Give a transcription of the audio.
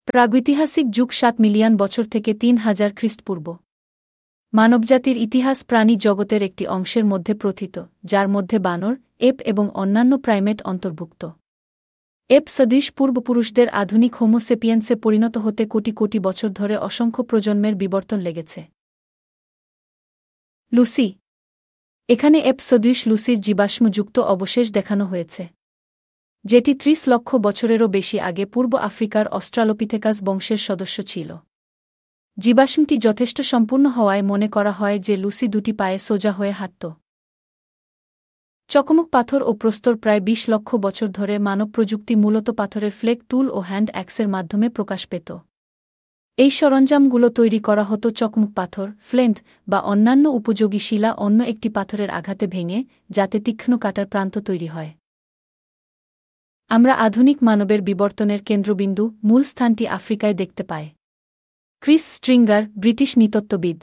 প্রাগৈতিহাসিক যুগ ৭ মিলিয়ন বছর থেকে ৩,০০০ খ্রিস্টপূর্ব। মানবজাতির ইতিহাস প্রাণী জগতের একটি অংশের মধ্যে প্রথিত, যার মধ্যে বানর, এপ এবং অন্যান্য প্রাইমেট অন্তর্ভুক্ত। এপ সদৃশ পূর্বপুরুষদের আধুনিক হোমো সেপিয়েন্সে পরিণত হতে কোটি কোটি বছর ধরে অসংখ্য প্রজন্মের বিবর্তন লেগেছে। লুসি। এখানে এপ সদৃশ লুসির জীবাশ্মযুক্ত অবশেষ দেখানো হয়েছে, যেটি ৩০ লক্ষ বছরেরও বেশি আগে পূর্ব আফ্রিকার অস্ট্রালোপিথেকাস বংশের সদস্য ছিল। জীবাশ্মটি যথেষ্ট সম্পূর্ণ হওয়ায় মনে করা হয় যে লুসি দুটি পায়ে সোজা হয়ে হাঁটত। চকমক পাথর ও প্রস্তর প্রায় ২০ লক্ষ বছর ধরে মানব প্রযুক্তি মূলত পাথরের ফ্লেক টুল ও হ্যান্ড অ্যাক্সের মাধ্যমে প্রকাশ পেত। এই সরঞ্জামগুলো তৈরি করা হতো চকমক পাথর, ফ্লেন্ট বা অন্যান্য উপযোগী শিলা অন্য একটি পাথরের আঘাতে ভেঙে, যাতে তীক্ষ্ণ কাটার প্রান্ত তৈরি হয়। আমরা আধুনিক মানবের বিবর্তনের কেন্দ্রবিন্দু, মূল স্থানটি আফ্রিকায় দেখতে পাই। Chris Stringer, British নৃতত্ত্ববিদ।